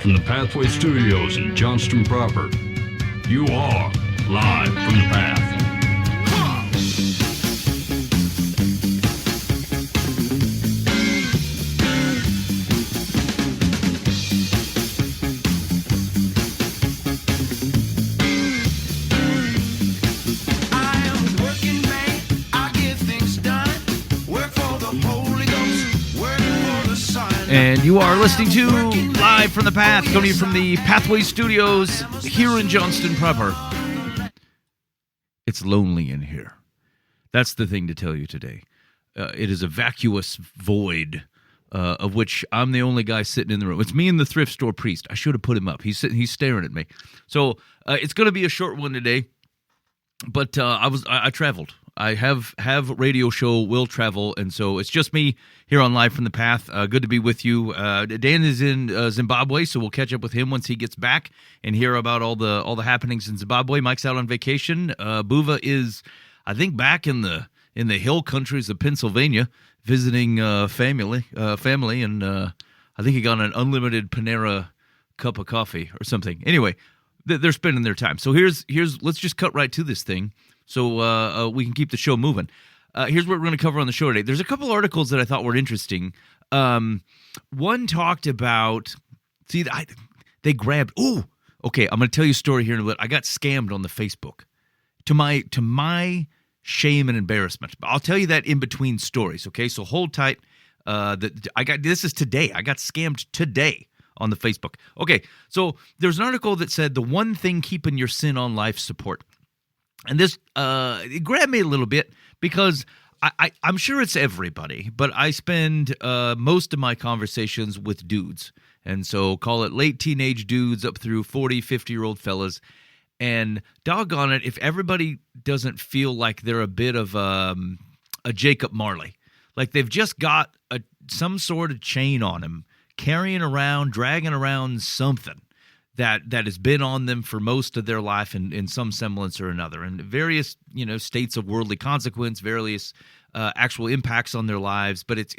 from the Pathway Studios in Johnston proper. You are live from the Path. And you are listening to Live from the Path, coming to you from the Pathway Studios here in Johnston proper. It's lonely in here. That's the thing to tell you today. It is a vacuous void of which I'm the only guy sitting in the room. It's me and the thrift store priest. I should have put him up. He's staring at me. So it's going to be a short one today. But I traveled. I have radio show, will travel, and so it's just me here on Live from the Path. Good to be with you. Dan is in Zimbabwe, so we'll catch up with him once he gets back and hear about all the happenings in Zimbabwe. Mike's out on vacation. Buva is, I think, back in the hill countries of Pennsylvania visiting family, and I think he got an unlimited Panera cup of coffee or something. Anyway, they're spending their time. So here's let's just cut right to this thing so we can keep the show moving. Here's what we're going to cover on the show today. There's a couple articles that I thought were interesting. One talked about, they grabbed, okay, I'm going to tell you a story here in a little bit. I got scammed on the Facebook to my shame and embarrassment. I'll tell you that in between stories, okay? So hold tight. This is today. I got scammed today on the Facebook. Okay, so there's an article that said the one thing keeping your sin on life support. And this it grabbed me a little bit because I'm sure it's everybody, but I spend most of my conversations with dudes. And so call it late teenage dudes up through 40, 50-year-old fellas. And doggone it, if everybody doesn't feel like they're a bit of a Jacob Marley, like they've just got some sort of chain on them, carrying around, dragging around something that has been on them for most of their life in some semblance or another, and various states of worldly consequence, various actual impacts on their lives. But it's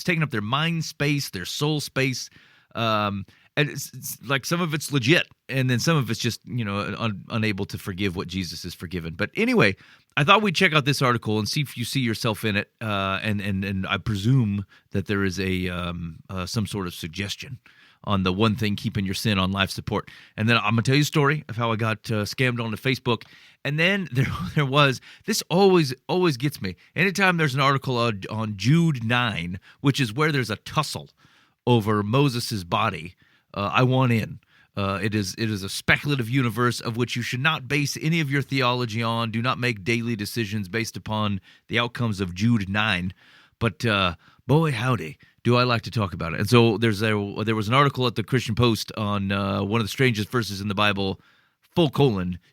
taking up their mind space, their soul space, and it's like some of it's legit, and then some of it's just unable to forgive what Jesus has forgiven. But anyway, I thought we'd check out this article and see if you see yourself in it, and I presume that there is some sort of suggestion on the one thing keeping your sin on life support. And then I'm going to tell you a story of how I got scammed onto Facebook. And then there was, this always gets me. Anytime there's an article on Jude 9, which is where there's a tussle over Moses' body, I want in. It is a speculative universe of which you should not base any of your theology on. Do not make daily decisions based upon the outcomes of Jude 9. But boy, howdy, do I like to talk about it. And so there was an article at the Christian Post on one of the strangest verses in the Bible,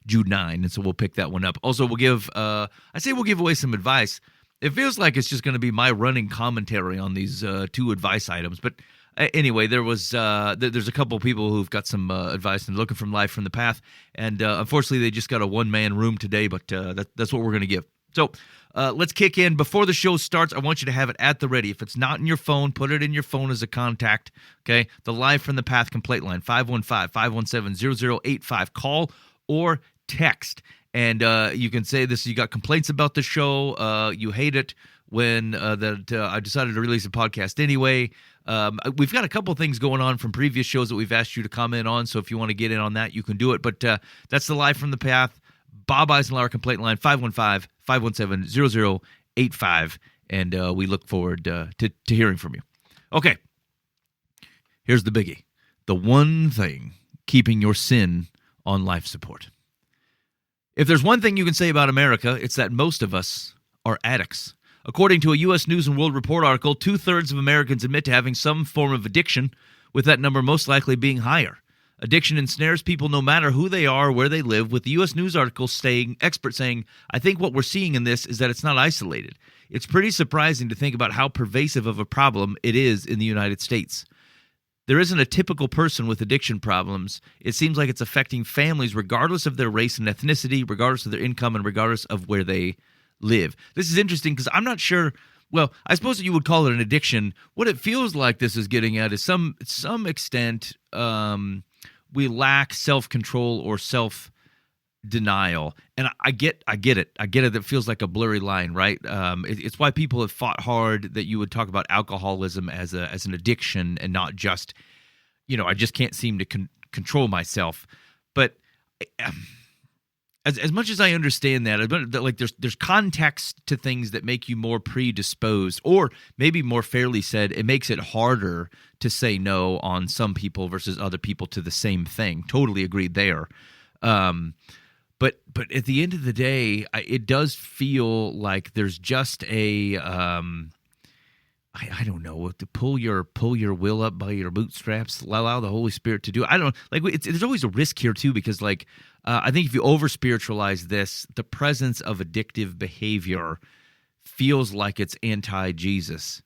Jude 9, and so we'll pick that one up. Also, we'll give away some advice. It feels like it's just going to be my running commentary on these two advice items, but anyway, there's a couple of people who've got some advice and looking from Live from the Path, and unfortunately they just got a one-man room today, but that's what we're going to give. So let's kick in. Before the show starts, I want you to have it at the ready. If it's not in your phone, put it in your phone as a contact, okay? The Live from the Path complaint line, 515-517-0085. Call or text. And you can say this, you got complaints about the show, you hate it when I decided to release a podcast anyway. We've got a couple things going on from previous shows that we've asked you to comment on, so if you want to get in on that, you can do it. But that's the Live from the Path, Bob Eisenhower complaint line, 515-517-0085, and we look forward to hearing from you. Okay, here's the biggie. The one thing keeping your sin on life support. If there's one thing you can say about America, it's that most of us are addicts. According to a U.S. News & World Report article, 2/3 of Americans admit to having some form of addiction, with that number most likely being higher. Addiction ensnares people no matter who they are or where they live, with the U.S. News article experts saying, I think what we're seeing in this is that it's not isolated. It's pretty surprising to think about how pervasive of a problem it is in the United States. There isn't a typical person with addiction problems. It seems like it's affecting families regardless of their race and ethnicity, regardless of their income, and regardless of where they live. This is interesting because I'm not sure Well, I suppose that you would call it an addiction. What it feels like this is getting at is some extent we lack self-control or self-denial. And I get it. It feels like a blurry line, right? It's why people have fought hard that you would talk about alcoholism as an addiction and not just, I just can't seem to control myself. But as much as I understand that, like there's context to things that make you more predisposed, or maybe more fairly said, it makes it harder to say no on some people versus other people to the same thing. Totally agreed there. But at the end of the day, it does feel like there's just a I don't know, to pull your will up by your bootstraps, allow the Holy Spirit to do. I don't like. There's always a risk here too, because I think if you over spiritualize this, the presence of addictive behavior feels like it's anti-Jesus.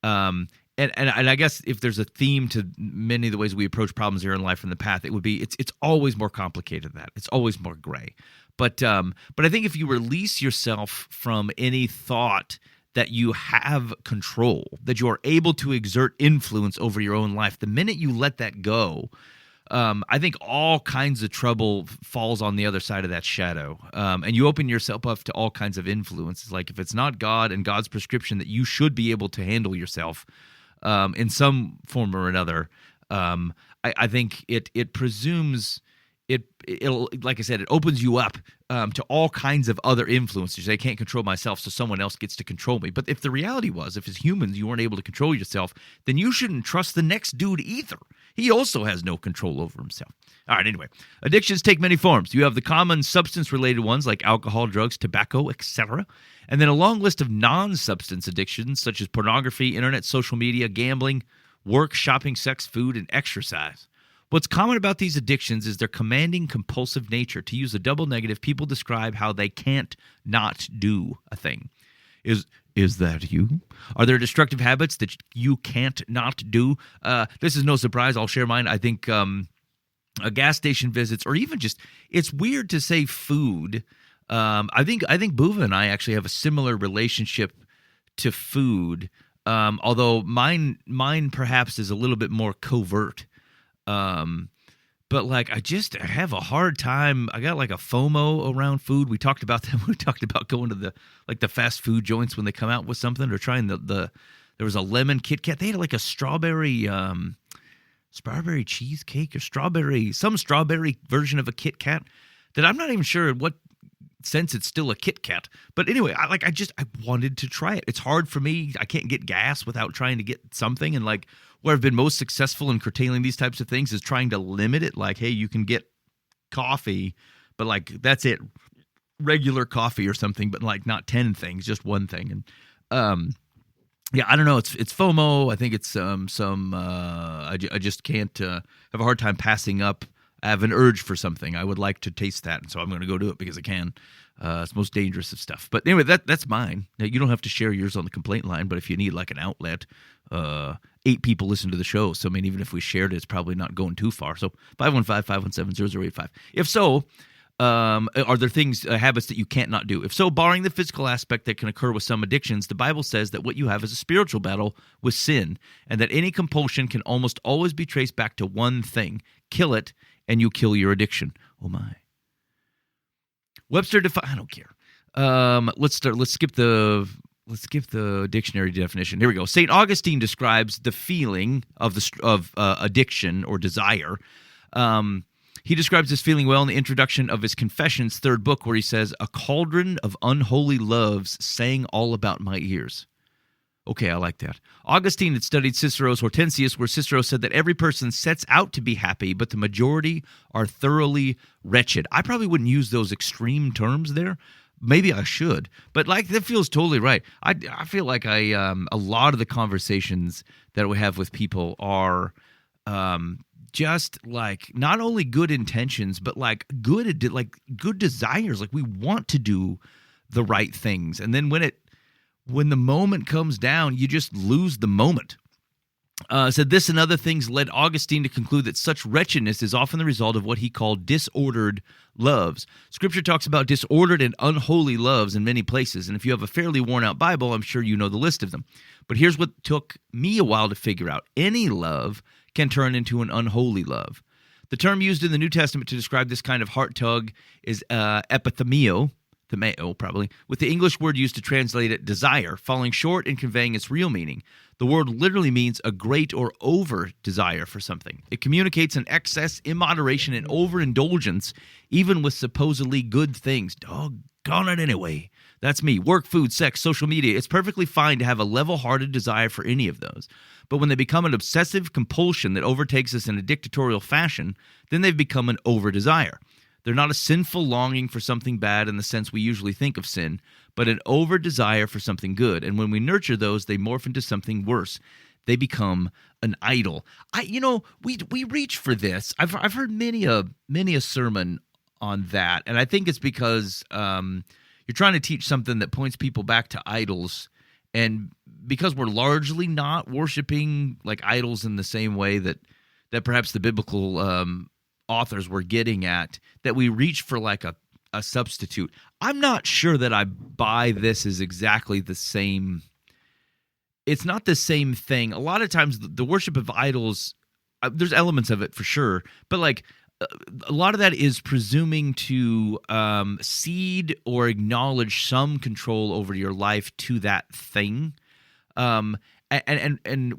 And I guess if there's a theme to many of the ways we approach problems here in life from the path, it would be it's always more complicated than that. It's always more gray. But I think if you release yourself from any thought that you have control, that you are able to exert influence over your own life, the minute you let that go, I think all kinds of trouble falls on the other side of that shadow. And you open yourself up to all kinds of influences. Like if it's not God and God's prescription that you should be able to handle yourself in some form or another, I think it presumes it'll, like I said, it opens you up to all kinds of other influences. I can't control myself, so someone else gets to control me. But if the reality was, if as humans you weren't able to control yourself, then you shouldn't trust the next dude either. He also has no control over himself. All right, anyway, addictions take many forms. You have the common substance-related ones like alcohol, drugs, tobacco, etc., and then a long list of non-substance addictions such as pornography, internet, social media, gambling, work, shopping, sex, food, and exercise. What's common about these addictions is their commanding, compulsive nature. To use a double negative, people describe how they can't not do a thing. Is that you? Are there destructive habits that you can't not do? This is no surprise. I'll share mine. I think gas station visits, or even just, it's weird to say food. I think Buva and I actually have a similar relationship to food, although mine perhaps is a little bit more covert. But I have a hard time. I got like a FOMO around food. We talked about that. We talked about going to the fast food joints when they come out with something, or trying there was a lemon Kit Kat. They had like a strawberry cheesecake or some strawberry version of a Kit Kat that I'm not even sure in what sense it's still a Kit Kat. But anyway, I wanted to try it. It's hard for me. I can't get gas without trying to get something. And where I've been most successful in curtailing these types of things is trying to limit it. Like, hey, you can get coffee, but that's it, regular coffee or something, but not 10 things, just one thing. And yeah, I don't know. It's FOMO. I think it's I just can't have a hard time passing up. I have an urge for something. I would like to taste that, and so I'm going to go do it because I can. It's the most dangerous of stuff. But anyway, that's mine. Now, you don't have to share yours on the complaint line, but if you need an outlet, 8 people listen to the show. So, even if we shared it, it's probably not going too far. So 515-517-0085. If so, are there habits that you can't not do? If so, barring the physical aspect that can occur with some addictions, the Bible says that what you have is a spiritual battle with sin, and that any compulsion can almost always be traced back to one thing: kill it, and you kill your addiction. Oh my. Webster I don't care. Let's skip the dictionary definition. Here we go. St. Augustine describes the feeling of addiction or desire. He describes this feeling well in the introduction of his Confessions, 3rd book, where he says, "A cauldron of unholy loves sang all about my ears." Okay, I like that. Augustine had studied Cicero's Hortensius, where Cicero said that every person sets out to be happy, but the majority are thoroughly wretched. I probably wouldn't use those extreme terms there. Maybe I should, but that feels totally right. I feel like a lot of the conversations that we have with people are just not only good intentions, but good desires. We want to do the right things, and then when the moment comes down, you just lose the moment. Said this and other things led Augustine to conclude that such wretchedness is often the result of what he called disordered loves. Scripture talks about disordered and unholy loves in many places, and if you have a fairly worn-out Bible, I'm sure you know the list of them. But here's what took me a while to figure out. Any love can turn into an unholy love. The term used in the New Testament to describe this kind of heart tug is epithemio, probably, with the English word used to translate it desire, falling short in conveying its real meaning. The word literally means a great or over desire for something. It communicates an excess, immoderation, and overindulgence, even with supposedly good things. Doggone it anyway. That's me. Work, food, sex, social media. It's perfectly fine to have a level-hearted desire for any of those. But when they become an obsessive compulsion that overtakes us in a dictatorial fashion, then they've become an over-desire. They're not a sinful longing for something bad in the sense we usually think of sin, but an over-desire for something good. And when we nurture those, they morph into something worse. They become an idol. We reach for this. I've heard many a sermon on that, and I think it's because you're trying to teach something that points people back to idols, and because we're largely not worshiping like idols in the same way that perhaps the biblical authors were getting at, that we reach for like a substitute. I'm not sure that I buy this as exactly the same. It's not the same thing. A lot of times the worship of idols, there's elements of it for sure, but like a lot of that is presuming to cede or acknowledge some control over your life to that thing. And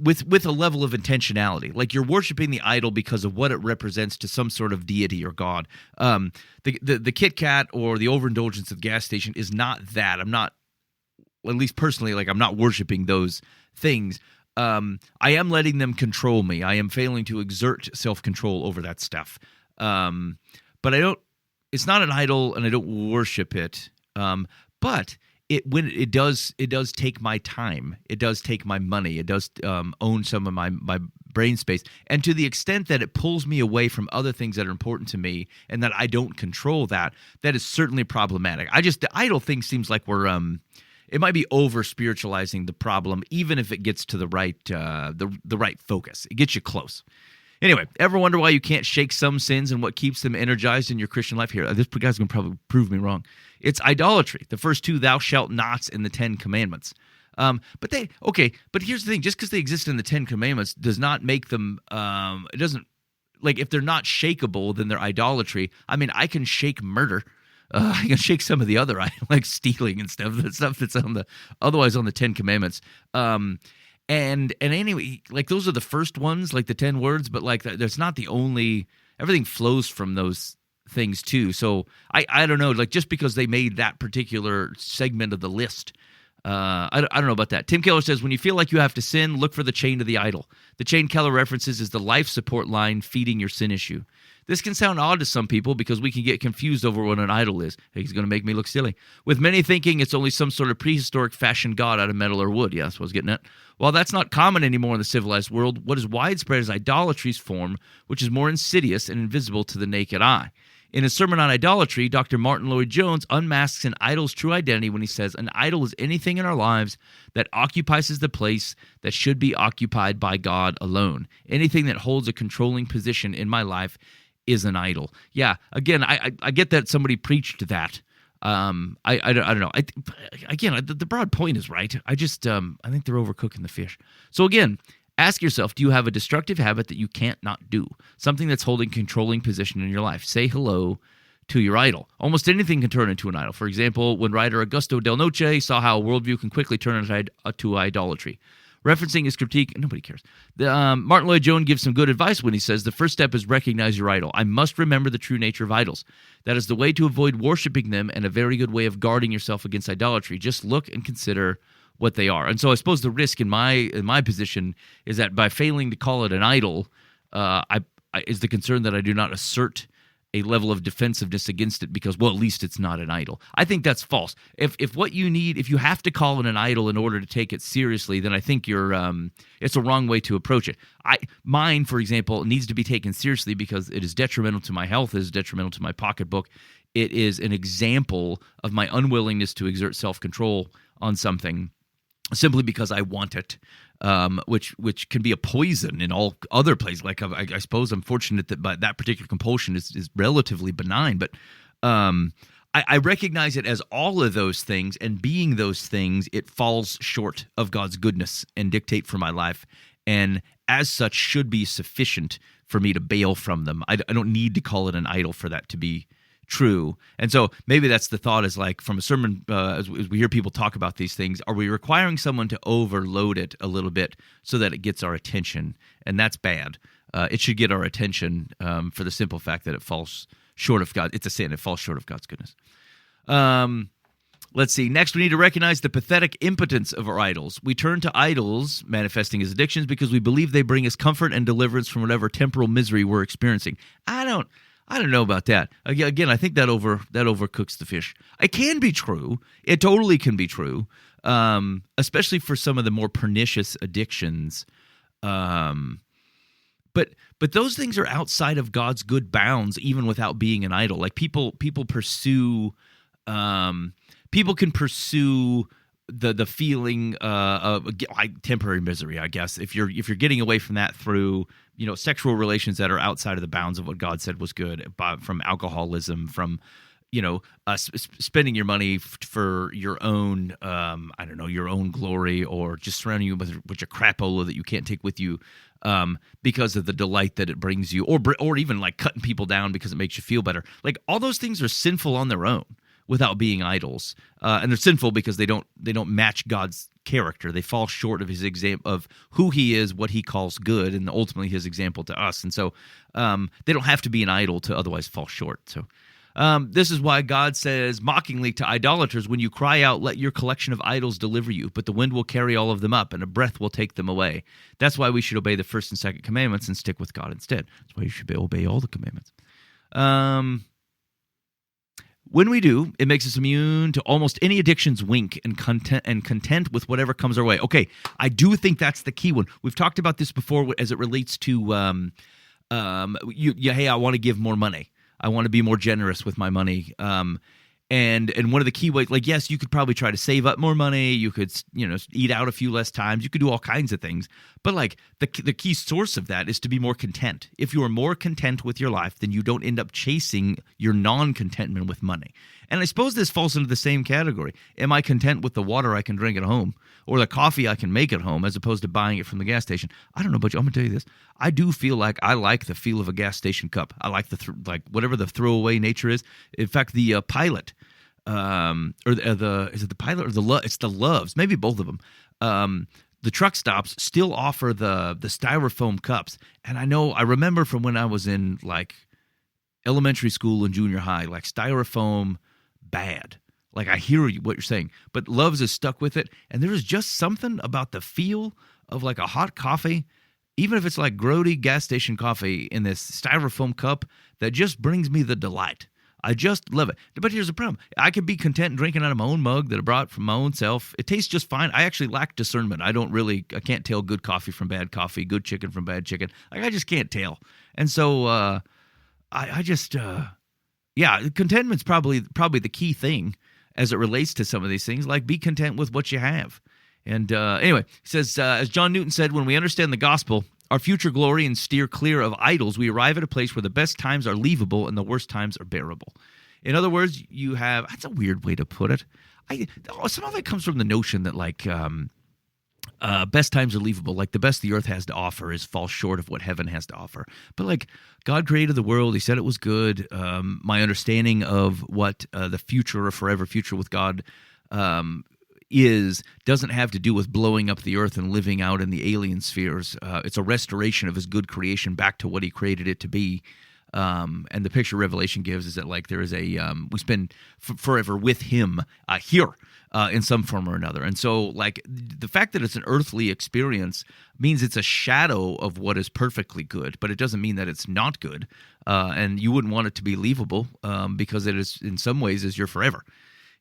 with a level of intentionality, like you're worshiping the idol because of what it represents to some sort of deity or god. The Kit Kat or the overindulgence at the gas station is not that. I'm not, at least personally, like I'm not worshiping those things. I am letting them control me. I am failing to exert self-control over that stuff. But I don't. It's not an idol, and I don't worship it. But when it does take my time. It does take my money. It does own some of my brain space. And to the extent that it pulls me away from other things that are important to me, and that I don't control that is certainly problematic. The idol thing seems like we're it might be over spiritualizing the problem, even if it gets to the right the right focus. It gets you close. Anyway, ever wonder why you can't shake some sins and what keeps them energized in your Christian life? Here, this guy's going to probably prove me wrong. It's idolatry. The first two, thou shalt nots in the 10 Commandments. But here's the thing. Just because they exist in the 10 Commandments does not make them, it doesn't, like if they're not shakeable, then they're idolatry. I mean, I can shake murder. I can shake some of the other, like stealing and stuff. That stuff that's otherwise on the 10 Commandments. And anyway, like those are the first ones, like the 10 words, but like that's not the only. Everything flows from those things too. So I don't know, like just because they made that particular segment of the list, I don't know about that. Tim Keller says, when you feel like you have to sin, look for the chain to the idol. The chain Keller references is the life support line feeding your sin issue. This can sound odd to some people because we can get confused over what an idol is. Hey, he's going to make me look silly. With many thinking it's only some sort of prehistoric fashioned god out of metal or wood. Yeah, that's what I was getting at. While that's not common anymore in the civilized world, what is widespread is idolatry's form, which is more insidious and invisible to the naked eye. In his sermon on idolatry, Dr. Martin Lloyd-Jones unmasks an idol's true identity when he says, an idol is anything in our lives that occupies the place that should be occupied by God alone. Anything that holds a controlling position in my life is an idol. Yeah, again, I get that somebody preached that. I don't know. The broad point is right. I think they're overcooking the fish. So again, ask yourself, do you have a destructive habit that you can't not do? Something that's holding controlling position in your life. Say hello to your idol. Almost anything can turn into an idol. For example, when writer Augusto Del Noce saw how a worldview can quickly turn to idolatry. Referencing his critique, nobody cares. Martin Lloyd-Jones gives some good advice when he says, the first step is recognize your idol. I must remember the true nature of idols. That is the way to avoid worshiping them and a very good way of guarding yourself against idolatry. Just look and consider what they are. And so I suppose the risk in my position is that by failing to call it an idol, is the concern that I do not assert a level of defensiveness against it because, well, at least it's not an idol. I think that's false. If what you need, if you have to call it an idol in order to take it seriously, then I think it's a wrong way to approach it. Mine, for example, needs to be taken seriously because it is detrimental to my health, it is detrimental to my pocketbook. It is an example of my unwillingness to exert self-control on something simply because I want it. which can be a poison in all other places. Like I suppose I'm fortunate that that particular compulsion is relatively benign, but I recognize it as all of those things, and being those things, it falls short of God's goodness and dictate for my life, and as such should be sufficient for me to bail from them. I don't need to call it an idol for that to be true. And so maybe that's the thought, is like from a sermon, as we hear people talk about these things, are we requiring someone to overload it a little bit so that it gets our attention? And that's bad. It should get our attention for the simple fact that it falls short of God. It's a sin. It falls short of God's goodness. Let's see. Next, we need to recognize the pathetic impotence of our idols. We turn to idols manifesting as addictions because we believe they bring us comfort and deliverance from whatever temporal misery we're experiencing. I don't know about that. Again, I think that overcooks the fish. It can be true. It totally can be true, especially for some of the more pernicious addictions. But those things are outside of God's good bounds, even without being an idol. Like people pursue, people can pursue the feeling of temporary misery, I guess. If you're getting away from that through sexual relations that are outside of the bounds of what God said was good, from alcoholism, from spending your money for your own your own glory, or just surrounding you with a crapola that you can't take with you because of the delight that it brings you, or even like cutting people down because it makes you feel better. Like all those things are sinful on their own without being idols, and they're sinful because they don't match God's character. They fall short of his example of who he is, what he calls good, and ultimately his example to us. And so they don't have to be an idol to otherwise fall short. So this is why God says mockingly to idolaters, when you cry out, let your collection of idols deliver you, but the wind will carry all of them up and a breath will take them away. That's why we should obey the first and second commandments and stick with God instead. That's why you should obey all the commandments. When we do, it makes us immune to almost any addiction's wink and content with whatever comes our way. Okay, I do think that's the key one. We've talked about this before as it relates to, hey, I want to give more money. I want to be more generous with my money. And one of the key ways, like, yes, you could probably try to save up more money. You could, eat out a few less times. You could do all kinds of things. But like the key source of that is to be more content. If you are more content with your life, then you don't end up chasing your non-contentment with money. And I suppose this falls into the same category. Am I content with the water I can drink at home or the coffee I can make at home as opposed to buying it from the gas station? I don't know about you. I'm going to tell you this. I do feel like I like the feel of a gas station cup. I like whatever the throwaway nature is. In fact, the Pilot, is it the Pilot or it's the Loves, maybe both of them. The truck stops still offer the styrofoam cups. And I remember from when I was in like elementary school and junior high, like styrofoam, bad. Like I hear what you're saying, but Loves is stuck with it. And there is just something about the feel of like a hot coffee, even if it's like grody gas station coffee in this styrofoam cup, that just brings me the delight. I just love it. But here's the problem. I could be content drinking out of my own mug that I brought from my own self. It tastes just fine. I actually lack discernment. I can't tell good coffee from bad coffee, good chicken from bad chicken. Like I just can't tell. And so contentment's probably the key thing as it relates to some of these things. Like be content with what you have. And anyway, he says, as John Newton said, when we understand the gospel, our future glory, and steer clear of idols, we arrive at a place where the best times are leavable and the worst times are bearable. In other words, you have, that's a weird way to put it. Some of it comes from the notion that like best times are leavable. Like the best the earth has to offer falls short of what heaven has to offer. But like God created the world. He said it was good. My understanding of what the future or forever future with God doesn't have to do with blowing up the earth and living out in the alien spheres. It's a restoration of his good creation back to what he created it to be. And the picture Revelation gives is that like there is we spend forever with him here in some form or another. And so like the fact that it's an earthly experience means it's a shadow of what is perfectly good, but it doesn't mean that it's not good. And you wouldn't want it to be leavable because it is in some ways is your forever.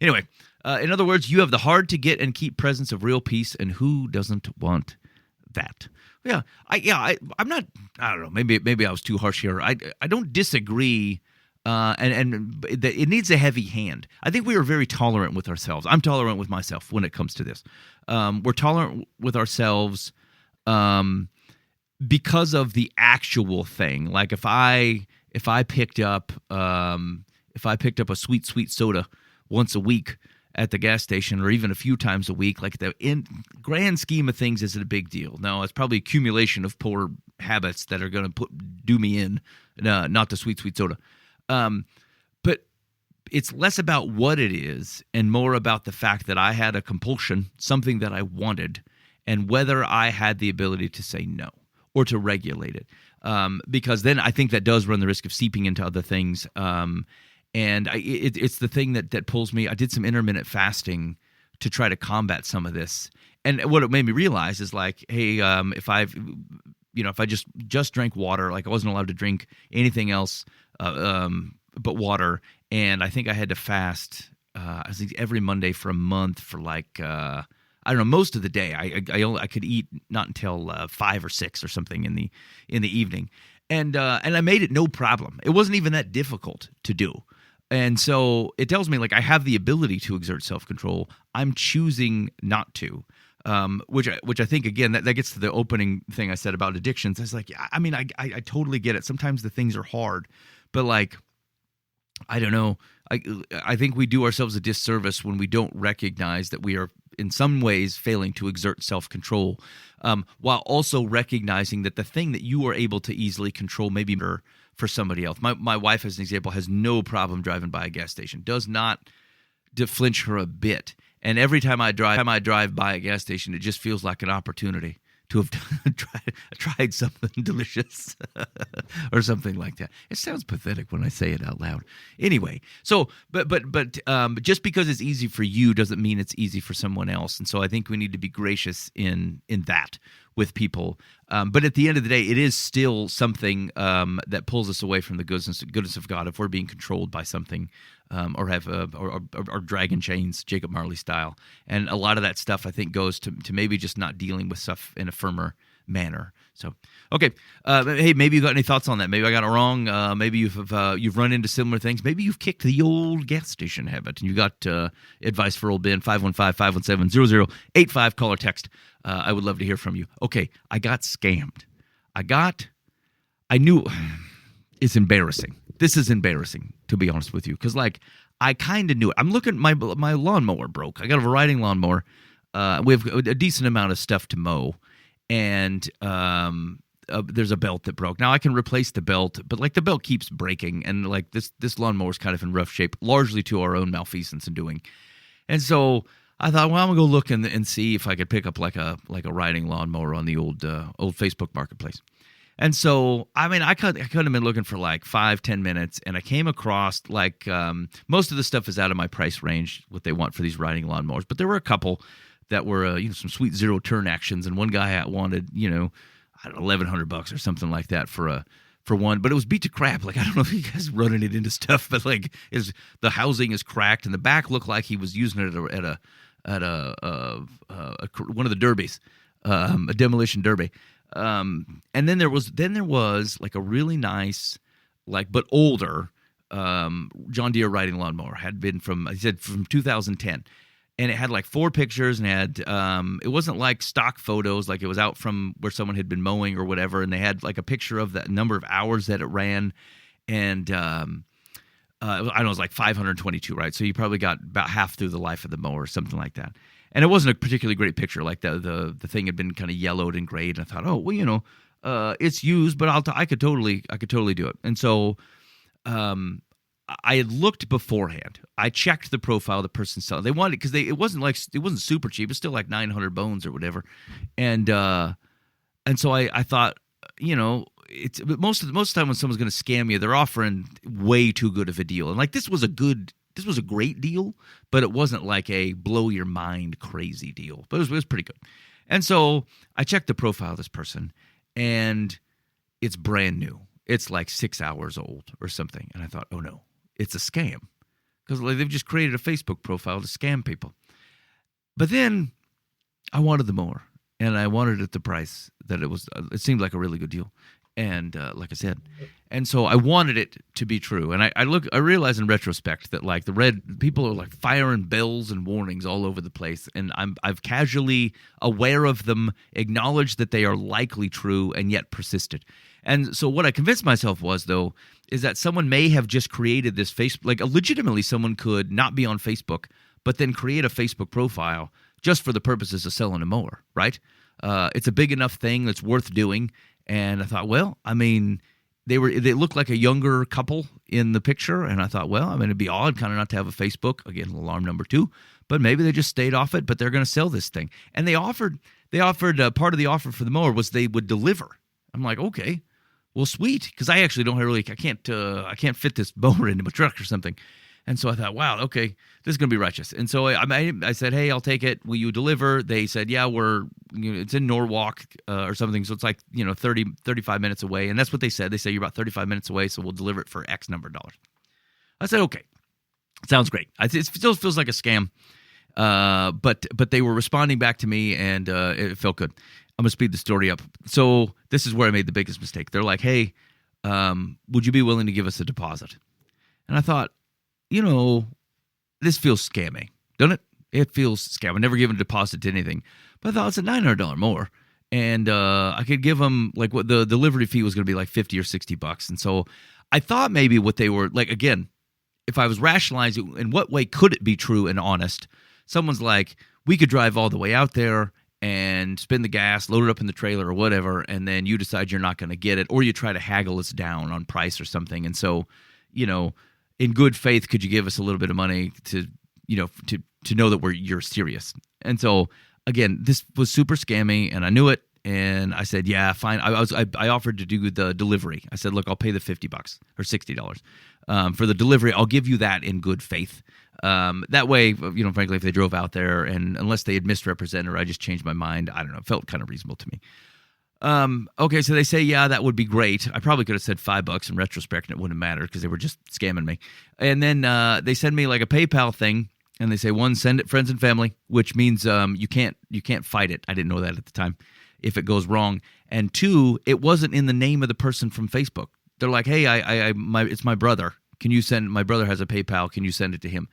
Anyway, in other words, you have the hard to get and keep presence of real peace, and who doesn't want that? I'm not. I don't know. Maybe I was too harsh here. I don't disagree, and it needs a heavy hand. I think we are very tolerant with ourselves. I'm tolerant with myself when it comes to this. We're tolerant with ourselves um, because of the actual thing. Like if I picked up a sweet soda once a week at the gas station, or even a few times a week, like the in grand scheme of things, is it a big deal? No, it's probably accumulation of poor habits that are going to do me in, not the sweet soda. But it's less about what it is and more about the fact that I had a compulsion, something that I wanted, and whether I had the ability to say no or to regulate it. Because then I think that does run the risk of seeping into other things. And it's the thing that pulls me. I did some intermittent fasting to try to combat some of this. And what it made me realize is like, hey, if I just drank water, like I wasn't allowed to drink anything else but water. And I think I had to fast, I think every Monday for a month for like, I don't know, most of the day. I could eat not until 5 or 6 or something in the evening. And I made it no problem. It wasn't even that difficult to do. And so it tells me like I have the ability to exert self-control. I'm choosing not to, which I think, again, that gets to the opening thing I said about addictions. It's like, I mean, I totally get it. Sometimes the things are hard, but like, I don't know. I think we do ourselves a disservice when we don't recognize that we are in some ways failing to exert self-control, while also recognizing that the thing that you are able to easily control maybe for somebody else. My wife, as an example, has no problem driving by a gas station, does not flinch her a bit. And every time I drive by a gas station, it just feels like an opportunity to have tried something delicious or something like that. It sounds pathetic when I say it out loud. Anyway, so but just because it's easy for you doesn't mean it's easy for someone else. And so I think we need to be gracious in that with people. But at the end of the day, it is still something that pulls us away from the goodness of God if we're being controlled by something. Or have or dragon chains, Jacob Marley style, and a lot of that stuff I think goes to maybe just not dealing with stuff in a firmer manner. So, okay, hey, maybe you got any thoughts on that? Maybe I got it wrong. Maybe you've run into similar things. Maybe you've kicked the old gas station habit, and you got advice for old Ben. 515-517-0085. Call or text. I would love to hear from you. Okay, I got scammed. I knew it's embarrassing. This is embarrassing, to be honest with you, because like I kind of knew it. I'm looking, my lawnmower broke. I got a riding lawnmower. We have a decent amount of stuff to mow, and there's a belt that broke. Now I can replace the belt, but like the belt keeps breaking, and like this lawnmower's kind of in rough shape, largely to our own malfeasance and doing. And so I thought, well, I'm gonna go look and see if I could pick up like a riding lawnmower on the old Facebook Marketplace. And so, I mean, I could have been looking for like 5-10 minutes, and I came across like most of the stuff is out of my price range, what they want for these riding lawnmowers. But there were a couple that were some sweet zero turn actions, and one guy wanted I don't know, $1,100 or something like that for one. But it was beat to crap. Like I don't know if you guys running it into stuff, but like the housing is cracked, and the back looked like he was using it at one of the derbies, a demolition derby. And then there was like a really nice, like but older John Deere riding lawnmower. Had been from 2010, and it had like 4 pictures and had it wasn't like stock photos, like it was out from where someone had been mowing or whatever, and they had like a picture of the number of hours that it ran, and I don't know, it was like 522, right? So you probably got about half through the life of the mower or something like that. And it wasn't a particularly great picture. Like the thing had been kind of yellowed and grayed. And I thought, oh well, it's used, but I could totally do it. And so, I had looked beforehand. I checked the profile of the person selling. They wanted because it wasn't super cheap. It's still like 900 bones or whatever. And so I thought, it's most of the time when someone's going to scam you, they're offering way too good of a deal. And like this was a great deal, but it wasn't like a blow your mind crazy deal. But it was pretty good. And so I checked the profile of this person, and it's brand new. It's like 6 hours old or something. And I thought, oh no, it's a scam. Because like, they've just created a Facebook profile to scam people. But then I wanted the mower, and I wanted it at the price that it was. It seemed like a really good deal. And like I said, and so I wanted it to be true. And I realize in retrospect that like the red people are like firing bells and warnings all over the place. And I've casually aware of them, acknowledged that they are likely true, and yet persisted. And so what I convinced myself was, though, is that someone may have just created this Facebook, like legitimately someone could not be on Facebook, but then create a Facebook profile just for the purposes of selling a mower, right? It's a big enough thing that's worth doing. And I thought, well, I mean, they looked like a younger couple in the picture, and I thought, well, I mean, it'd be odd kind of not to have a Facebook. Again, alarm number 2, but maybe they just stayed off it, but they're going to sell this thing. And they offered part of the offer for the mower was they would deliver. I'm like, okay, well, sweet, because I actually I can't fit this mower into my truck or something. And so I thought, wow, okay, this is going to be righteous. And so I said, hey, I'll take it. Will you deliver? They said, yeah, it's in Norwalk or something. So it's like, 30, 35 minutes away. And that's what they said. They say you're about 35 minutes away, so we'll deliver it for X number of dollars. I said, okay, sounds great. It still feels like a scam. But they were responding back to me, and it felt good. I'm going to speed the story up. So this is where I made the biggest mistake. They're like, hey, would you be willing to give us a deposit? And I thought, this feels scammy, doesn't it? It feels scammy. I've never given a deposit to anything. But I thought it's a $900 more. And I could give them, like, what the delivery fee was going to be like $50 or $60. And so I thought maybe what they were, like, again, if I was rationalizing, in what way could it be true and honest? Someone's like, we could drive all the way out there and spin the gas, load it up in the trailer or whatever, and then you decide you're not going to get it, or you try to haggle us down on price or something. And so, in good faith, could you give us a little bit of money to know that you're serious? And so again, this was super scammy, and I knew it. And I said, yeah, fine. I offered to do the delivery. I said, look, I'll pay the $50 or $60 for the delivery. I'll give you that in good faith. That way, frankly, if they drove out there and unless they had misrepresented or I just changed my mind, I don't know, it felt kind of reasonable to me. Okay, so they say, yeah, that would be great. I probably could have said $5 in retrospect and it wouldn't matter because they were just scamming me. And then they send me like a PayPal thing, and they say, one, send it friends and family, which means you can't fight it. I didn't know that at the time if it goes wrong. And 2, it wasn't in the name of the person from Facebook. They're like, hey, it's my brother. My brother has a PayPal. Can you send it to him?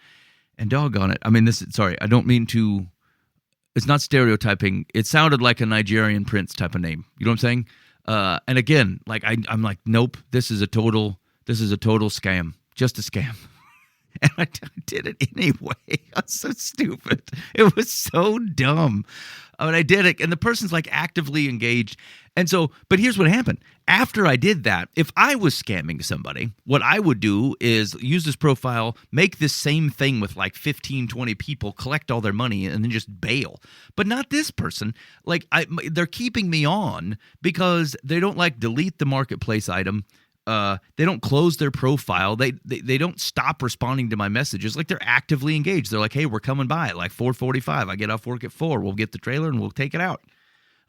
And doggone it. I mean, I don't mean to. It's not stereotyping. It sounded like a Nigerian prince type of name. You know what I'm saying? And again, like I'm like, nope. This is a total scam. Just a scam. And I did it anyway. I was so stupid. It was so dumb. I mean, I did it, and the person's like actively engaged. And so, but here's what happened. After I did that, if I was scamming somebody, what I would do is use this profile, make this same thing with like 15, 20 people, collect all their money, and then just bail. But not this person. Like, they're keeping me on because they don't like delete the marketplace item. They don't close their profile. They don't stop responding to my messages. Like, they're actively engaged. They're like, hey, we're coming by at like 4:45. I get off work at 4. We'll get the trailer and we'll take it out.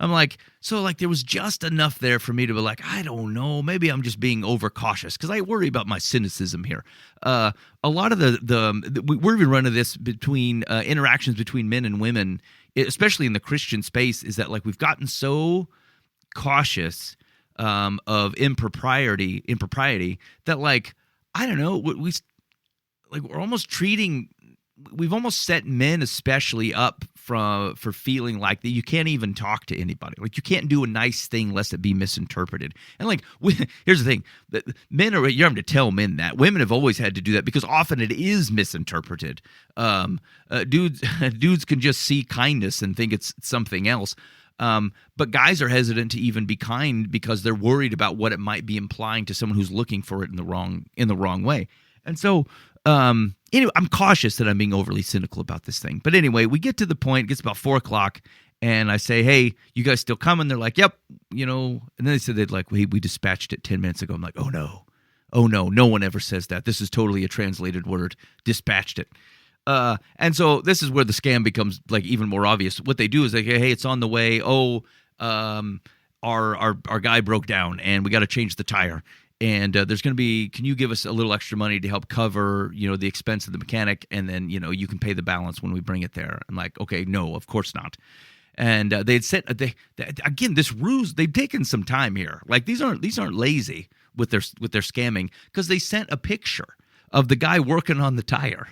I'm like, so like there was just enough there for me to be like, I don't know, maybe I'm just being overcautious because I worry about my cynicism here. A lot of we're even running this between interactions between men and women, especially in the Christian space, is that like we've gotten so cautious of impropriety that like, I don't know, we're almost treating. We've almost set men especially up for feeling like that you can't even talk to anybody. Like you can't do a nice thing lest it be misinterpreted. And like, here's the thing: that men are, you're having to tell men that. Women have always had to do that because often it is misinterpreted. Dudes can just see kindness and think it's something else. But guys are hesitant to even be kind because they're worried about what it might be implying to someone who's looking for it in the wrong way. And so, anyway, I'm cautious that I'm being overly cynical about this thing. But anyway, we get to the point, it gets about 4:00, and I say, hey, you guys still coming? They're like, yep, and then they said they'd like, we dispatched it 10 minutes ago. I'm like, oh no, no one ever says that. This is totally a translated word, dispatched it. And so this is where the scam becomes like even more obvious. What they do is they say, hey, it's on the way. Our guy broke down and we got to change the tire. And there's going to be, can you give us a little extra money to help cover, the expense of the mechanic? And then, you can pay the balance when we bring it there. I'm like, okay, no, of course not. And they had sent again this ruse. They've taken some time here. Like these aren't lazy with their scamming, because they sent a picture of the guy working on the tire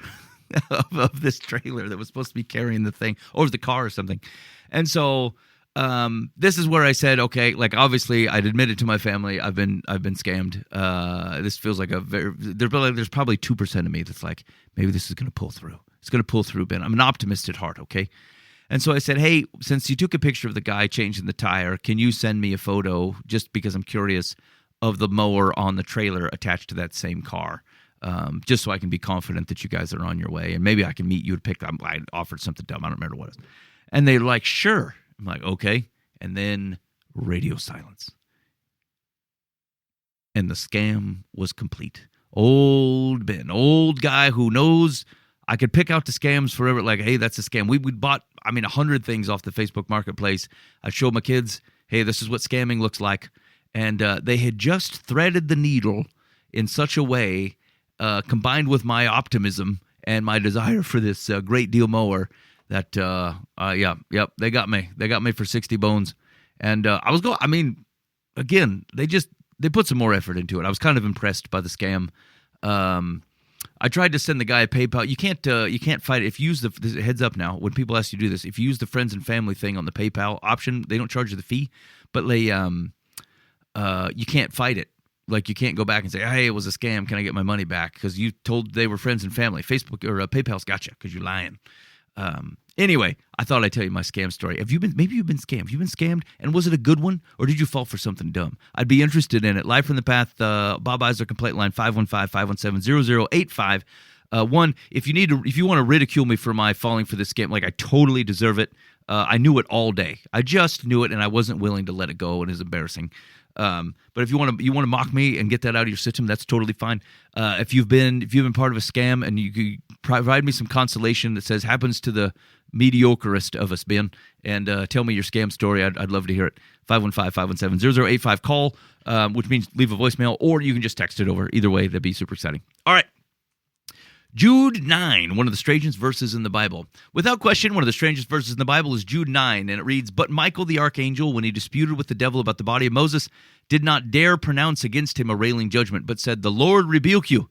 of this trailer that was supposed to be carrying the thing, or the car or something. And so this is where I said, okay, like obviously I'd admitted to my family I've been scammed. This feels like there's probably 2% of me that's like, maybe this is going to pull through. It's going to pull through, Ben. I'm an optimist at heart, okay? And so I said, hey, since you took a picture of the guy changing the tire, can you send me a photo, just because I'm curious, of the mower on the trailer attached to that same car, just so I can be confident that you guys are on your way, and maybe I can meet you to pick up. I offered something dumb. I don't remember what it was. And they're like, sure. I'm like, okay. And then radio silence. And the scam was complete. Old Ben, old guy who knows I could pick out the scams forever. Like, hey, that's a scam. We bought, 100 things off the Facebook Marketplace. I showed my kids, hey, this is what scamming looks like. And they had just threaded the needle in such a way, combined with my optimism and my desire for this great deal mower, that, they got me. They got me for 60 bones. And again, they put some more effort into it. I was kind of impressed by the scam. I tried to send the guy a PayPal. You can't fight it. If you use the heads up now, when people ask you to do this, if you use the friends and family thing on the PayPal option, they don't charge you the fee, but they you can't fight it. Like, you can't go back and say, hey, it was a scam. Can I get my money back? Because you told they were friends and family. Facebook or PayPal's got you because you're lying. Anyway, I thought I'd tell you my scam story. Maybe you've been scammed. Have you been scammed? And was it a good one? Or did you fall for something dumb? I'd be interested in it. Live from the Path, Bob Eisler complaint line, 515-517-0085. If you want to ridicule me for my falling for this scam, like, I totally deserve it. I knew it all day. I just knew it, and I wasn't willing to let it go, and it's embarrassing. But if you want to mock me and get that out of your system, that's totally fine. If you've been part of a scam, and you could provide me some consolation that says happens to the mediocrest of us, Ben, and tell me your scam story, I'd love to hear it. 515-517-0085. Call, which means leave a voicemail, or you can just text it over. Either way, that'd be super exciting. All right. Jude 9, one of the strangest verses in the Bible. Without question, one of the strangest verses in the Bible is Jude 9, and it reads, "But Michael the archangel, when he disputed with the devil about the body of Moses, did not dare pronounce against him a railing judgment, but said, 'The Lord rebuke you.'"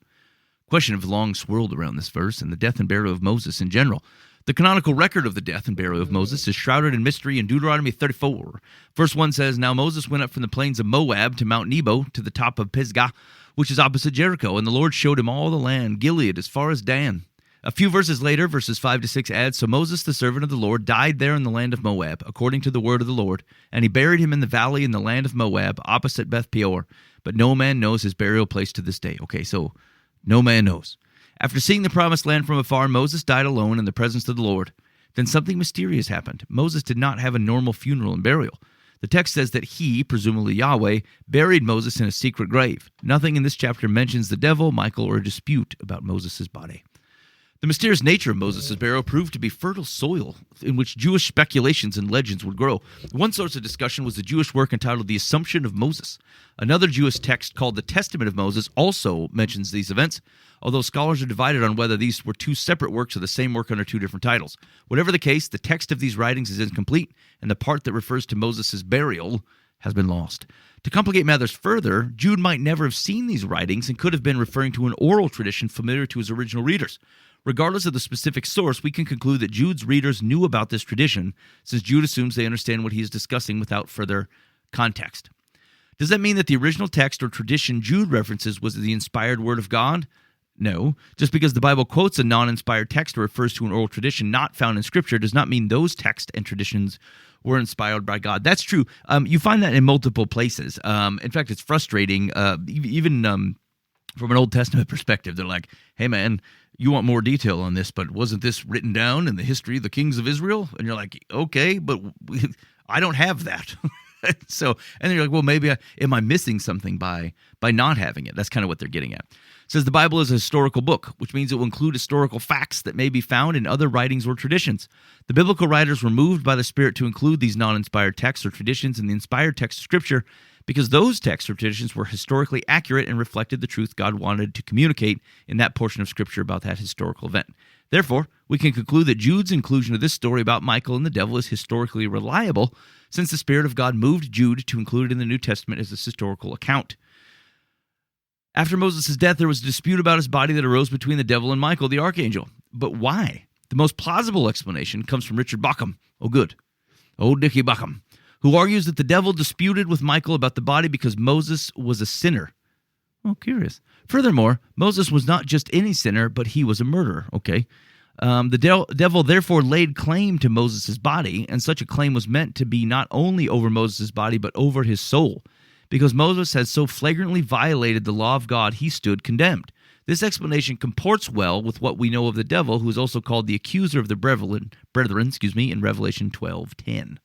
Question have long swirled around this verse and the death and burial of Moses in general. The canonical record of the death and burial of Moses is shrouded in mystery in Deuteronomy 34. Verse 1 says, "Now Moses went up from the plains of Moab to Mount Nebo, to the top of Pisgah, which is opposite Jericho, and the Lord showed him all the land, Gilead, as far as Dan." A few verses later, verses 5-6 add, "So Moses, the servant of the Lord, died there in the land of Moab, according to the word of the Lord, and he buried him in the valley in the land of Moab, opposite Beth Peor. But no man knows his burial place to this day." Okay, so no man knows. After seeing the promised land from afar, Moses died alone in the presence of the Lord. Then something mysterious happened. Moses did not have a normal funeral and burial. The text says that he, presumably Yahweh, buried Moses in a secret grave. Nothing in this chapter mentions the devil, Michael, or a dispute about Moses' body. The mysterious nature of Moses' burial proved to be fertile soil in which Jewish speculations and legends would grow. One source of discussion was the Jewish work entitled The Assumption of Moses. Another Jewish text called the Testament of Moses also mentions these events, although scholars are divided on whether these were two separate works or the same work under two different titles. Whatever the case, the text of these writings is incomplete, and the part that refers to Moses' burial has been lost. To complicate matters further, Jude might never have seen these writings and could have been referring to an oral tradition familiar to his original readers. Regardless of the specific source, we can conclude that Jude's readers knew about this tradition, since Jude assumes they understand what he is discussing without further context. Does that mean that the original text or tradition Jude references was the inspired word of God? No. Just because the Bible quotes a non-inspired text or refers to an oral tradition not found in Scripture does not mean those texts and traditions were inspired by God. That's true. You find that in multiple places. In fact, it's frustrating, even from an Old Testament perspective. They're like, hey, man, you want more detail on this, but wasn't this written down in the history of the kings of Israel? And you're like, okay, but I don't have that. So, and then you're like, well, maybe am I missing something by not having it? That's kind of what they're getting at. It says the Bible is a historical book, which means it will include historical facts that may be found in other writings or traditions. The biblical writers were moved by the Spirit to include these non-inspired texts or traditions in the inspired text of Scripture because those texts or traditions were historically accurate and reflected the truth God wanted to communicate in that portion of Scripture about that historical event. Therefore, we can conclude that Jude's inclusion of this story about Michael and the devil is historically reliable, since the Spirit of God moved Jude to include it in the New Testament as a historical account. After Moses' death, there was a dispute about his body that arose between the devil and Michael, the archangel. But why? The most plausible explanation comes from Richard Bauckham. Oh, good. Old Dickie Bauckham, who argues that the devil disputed with Michael about the body because Moses was a sinner. Oh, curious. Furthermore, Moses was not just any sinner, but he was a murderer. Okay. The devil therefore laid claim to Moses' body, and such a claim was meant to be not only over Moses' body, but over his soul. Because Moses had so flagrantly violated the law of God, he stood condemned. This explanation comports well with what we know of the devil, who is also called the accuser of the brethren, in Revelation 12:10.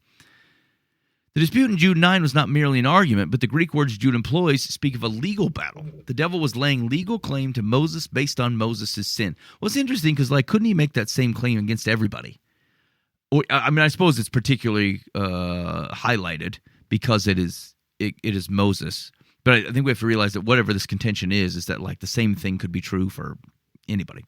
The dispute in Jude 9 was not merely an argument, but the Greek words Jude employs speak of a legal battle. The devil was laying legal claim to Moses based on Moses' sin. Well, it's interesting because, couldn't he make that same claim against everybody? Or, I suppose it's particularly highlighted because it is Moses. But I think we have to realize that whatever this contention is that the same thing could be true for anybody.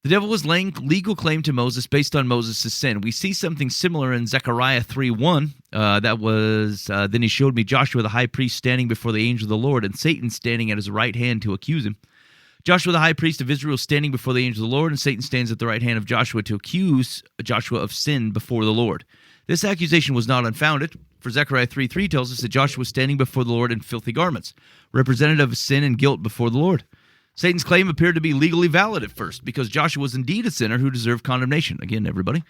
The devil was laying legal claim to Moses based on Moses' sin. We see something similar in Zechariah 3:1. Then he showed me Joshua the high priest standing before the angel of the Lord, and Satan standing at his right hand to accuse him. Joshua the high priest of Israel standing before the angel of the Lord, and Satan stands at the right hand of Joshua to accuse Joshua of sin before the Lord. This accusation was not unfounded, for Zechariah 3:3 tells us that Joshua was standing before the Lord in filthy garments, representative of sin and guilt before the Lord. Satan's claim appeared to be legally valid at first, because Joshua was indeed a sinner who deserved condemnation. Again, everybody.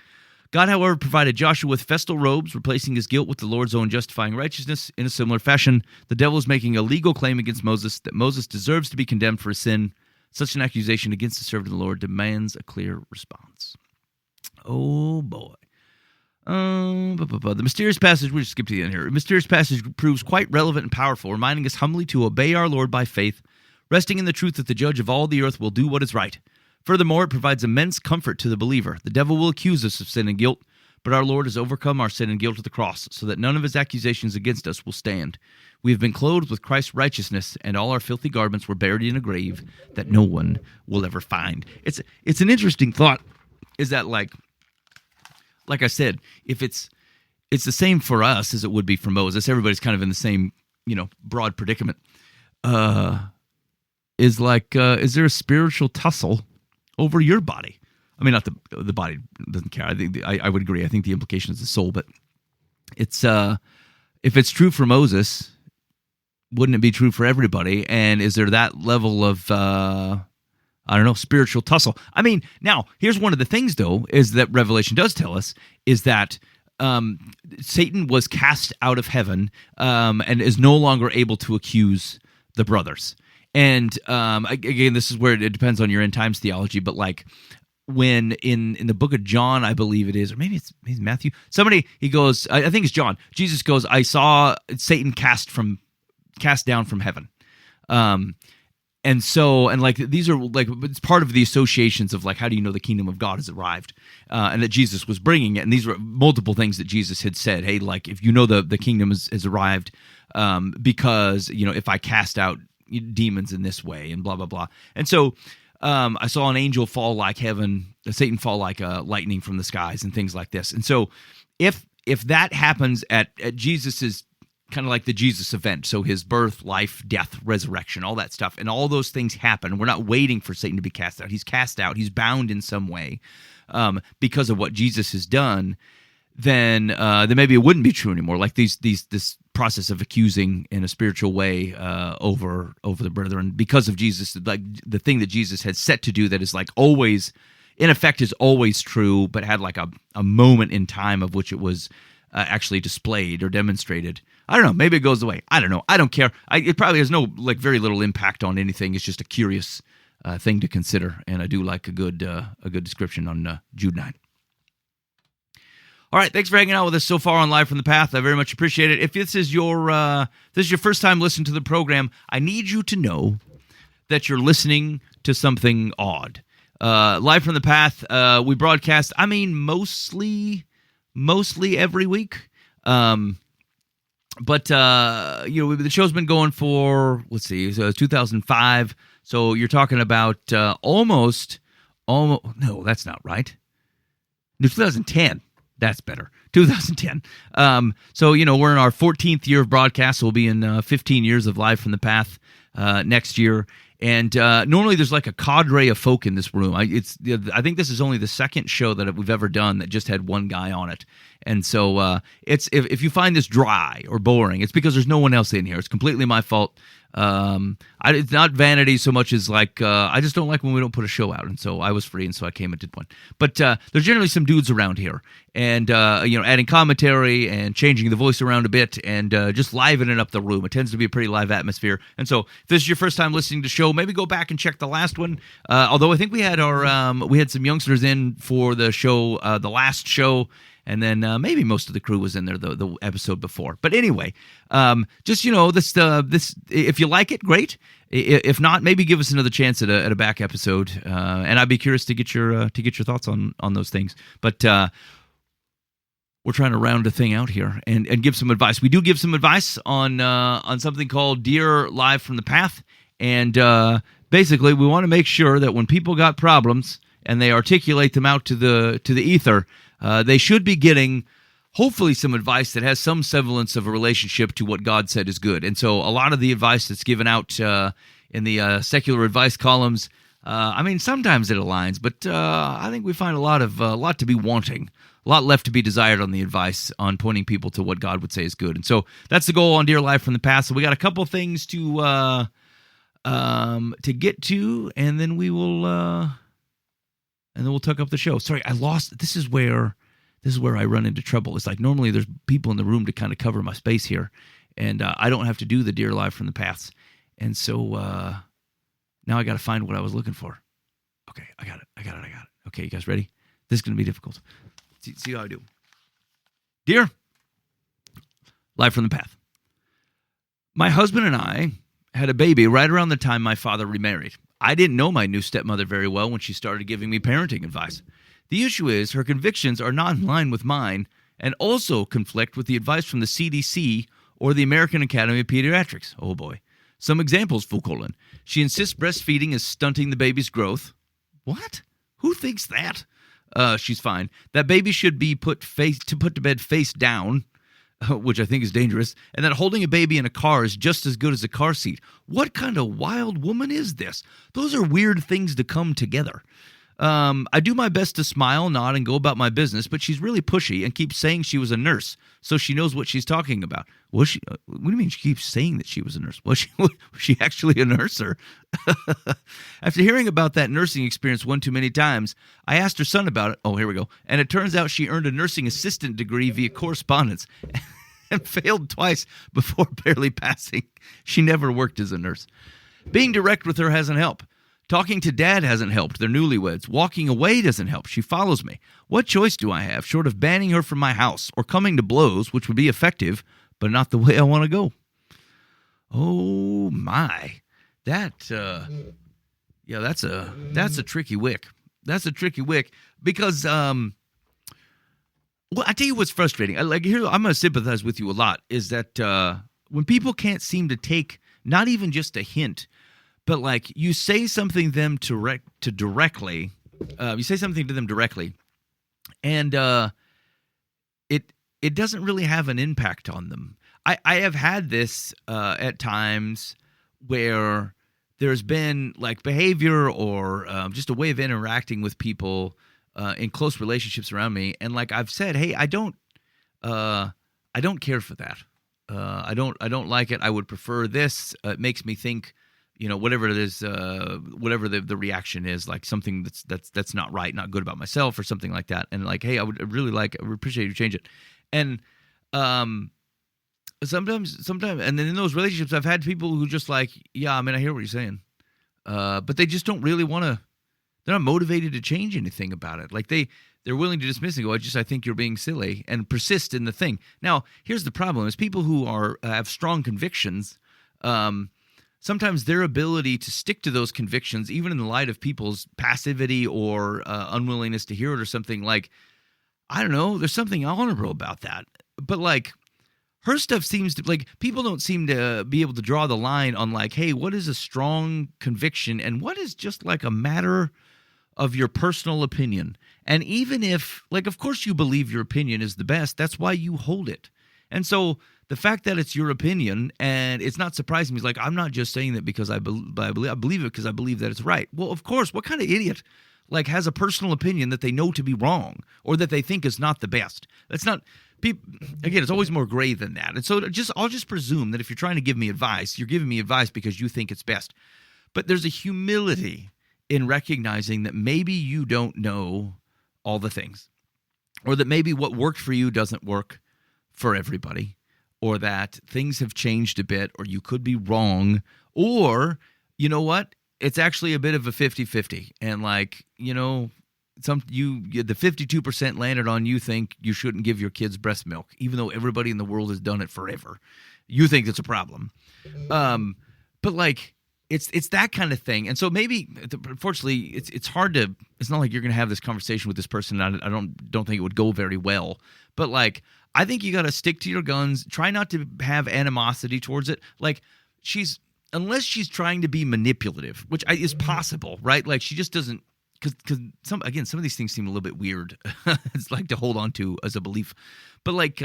God, however, provided Joshua with festal robes, replacing his guilt with the Lord's own justifying righteousness. In a similar fashion, the devil is making a legal claim against Moses that Moses deserves to be condemned for his sin. Such an accusation against the servant of the Lord demands a clear response. Oh, boy. The mysterious passage, we'll just skip to the end here. The mysterious passage proves quite relevant and powerful, reminding us humbly to obey our Lord by faith, resting in the truth that the judge of all the earth will do what is right. Furthermore, it provides immense comfort to the believer. The devil will accuse us of sin and guilt, but our Lord has overcome our sin and guilt at the cross, so that none of his accusations against us will stand. We have been clothed with Christ's righteousness, and all our filthy garments were buried in a grave that no one will ever find. It's an interesting thought, is that like I said, if it's the same for us as it would be for Moses, everybody's kind of in the same, broad predicament. Is there a spiritual tussle over your body? I mean, not the body doesn't care. I think I would agree. I think the implication is the soul, but it's if it's true for Moses, wouldn't it be true for everybody? And is there that level of spiritual tussle? I mean, now here's one of the things though is that Revelation does tell us is that Satan was cast out of heaven and is no longer able to accuse the brothers. And again, this is where it depends on your end times theology, but when in the book of John, I believe it is, or maybe it's Matthew, he goes, I think it's John, Jesus goes, I saw Satan cast down from heaven. And these are it's part of the associations of how do you know the kingdom of God has arrived, and that Jesus was bringing it. And these were multiple things that Jesus had said. Hey, if you know the kingdom has arrived, because if I cast out demons in this way and blah blah blah. And so I saw an angel fall like Satan fall like lightning from the skies and things like this. And so if that happens at Jesus's kind of like the Jesus event, so his birth, life, death, resurrection, all that stuff, and all those things happen, we're not waiting for Satan to be cast out. He's cast out. He's bound in some way because of what Jesus has done. Then maybe it wouldn't be true anymore. This process of accusing in a spiritual way over the brethren because of Jesus, the thing that Jesus had set to do that is always, in effect, is always true, but had a moment in time of which it was actually displayed or demonstrated. I don't know. Maybe it goes away. I don't know. I don't care. It probably has no very little impact on anything. It's just a curious thing to consider, and I do like a good description on Jude 9. All right, thanks for hanging out with us so far on Live from the Path. I very much appreciate it. If this is your first time listening to the program, I need you to know that you're listening to something odd. Live from the Path, we broadcast, mostly every week. But the show's been going for, 2005. So you're talking about almost, no, that's not right. No, 2010. That's better. 2010. So, we're in our 14th year of broadcast. So we'll be in 15 years of Live from the Path next year. And normally there's like a cadre of folk in this room. I think this is only the second show that we've ever done that just had one guy on it. And so it's if you find this dry or boring, it's because there's no one else in here. It's completely my fault. It's not vanity so much as like I just don't like when we don't put a show out, and so I was free, and so I came and did one. But there's generally some dudes around here, and adding commentary and changing the voice around a bit, and just livening up the room. It tends to be a pretty live atmosphere. And so if this is your first time listening to the show, maybe go back and check the last one. Although I think we had some youngsters in for the show, the last show. And then maybe most of the crew was in there the episode before. But anyway, just this if you like it, great. If not, maybe give us another chance at a back episode. And I'd be curious to get your thoughts on those things. But we're trying to round a thing out here and give some advice. We do give some advice on something called Dear Live from the Path, and basically we want to make sure that when people got problems and they articulate them out to the ether. They should be getting, hopefully, some advice that has some semblance of a relationship to what God said is good. And so a lot of the advice that's given out in the secular advice columns, sometimes it aligns, but I think we find a lot to be wanting, a lot left to be desired on the advice on pointing people to what God would say is good. And so that's the goal on Dear Life from the Past. So we got a couple things to get to, and then we will... and then we'll tuck up the show. Sorry, I lost. This is where I run into trouble. It's like normally there's people in the room to kind of cover my space here, and I don't have to do the Dear Live from the Paths. And so now I got to find what I was looking for. Okay, I got it. Okay, you guys ready? This is going to be difficult. See how I do. Dear Live from the Path. My husband and I had a baby right around the time my father remarried. I didn't know my new stepmother very well when she started giving me parenting advice. The issue is her convictions are not in line with mine and also conflict with the advice from the CDC or the American Academy of Pediatrics. Oh boy. Some examples, Foucault. She insists breastfeeding is stunting the baby's growth. What? Who thinks that? She's fine. That baby should be put to bed face down, which I think is dangerous, and that holding a baby in a car is just as good as a car seat. What kind of wild woman is this? Those are weird things to come together. I do my best to smile, nod, and go about my business, but she's really pushy and keeps saying she was a nurse, so she knows what she's talking about. Was she? What do you mean she keeps saying that she was a nurse? Was she actually a nurse? Or after hearing about that nursing experience one too many times, I asked her son about it. Oh, here we go. And it turns out she earned a nursing assistant degree via correspondence and failed twice before barely passing. She never worked as a nurse. Being direct with her hasn't helped. Talking to Dad hasn't helped. They're newlyweds. Walking away doesn't help. She follows me. What choice do I have, short of banning her from my house or coming to blows, which would be effective, but not the way I want to go? Oh, my. That's a tricky wick. That's a tricky wick because, well, I tell you what's frustrating. I'm going to sympathize with you a lot, is that when people can't seem to take not even just a hint, but like you say something to them directly, and it doesn't really have an impact on them. I have had this at times where there's been like behavior or just a way of interacting with people in close relationships around me, and like I've said, hey, I don't care for that. I don't like it. I would prefer this. It makes me think, whatever it is, whatever the reaction is, like something that's not right, not good about myself, or something like that. And like, hey, I would appreciate you change it. And sometimes, and then in those relationships, I've had people who just like, yeah, I mean, I hear what you're saying, but they just don't really want to. They're not motivated to change anything about it. Like they're willing to dismiss and go, I think you're being silly, and persist in the thing. Now, here's the problem: is people who have strong convictions. sometimes their ability to stick to those convictions, even in the light of people's passivity or unwillingness to hear it or something, like, I don't know, there's something honorable about that. But like, her stuff seems to, like, people don't seem to be able to draw the line on like, hey, what is a strong conviction and what is just like a matter of your personal opinion. And even if, like, of course you believe your opinion is the best, that's why you hold it. And so the fact that it's your opinion, and it's not surprising me, it's like, I'm not just saying that because I believe it because I believe that it's right. Well, of course, what kind of idiot like has a personal opinion that they know to be wrong or that they think is not the best? That's not, again, it's always more gray than that. And so I'll just presume that if you're trying to give me advice, you're giving me advice because you think it's best. But there's a humility in recognizing that maybe you don't know all the things, or that maybe what worked for you doesn't work for everybody, or that things have changed a bit, or you could be wrong, or, you know what, it's actually a bit of a 50-50. And like, you know, the 52% landed on you think you shouldn't give your kids breast milk, even though everybody in the world has done it forever. You think it's a problem. But like, it's that kind of thing. And so maybe, unfortunately, it's hard to, it's not like you're going to have this conversation with this person. I don't think it would go very well. But like, I think you got to stick to your guns. Try not to have animosity towards it. Like, unless she's trying to be manipulative, which is possible, right? Like, she just doesn't, because some of these things seem a little bit weird. It's like to hold on to as a belief. But like,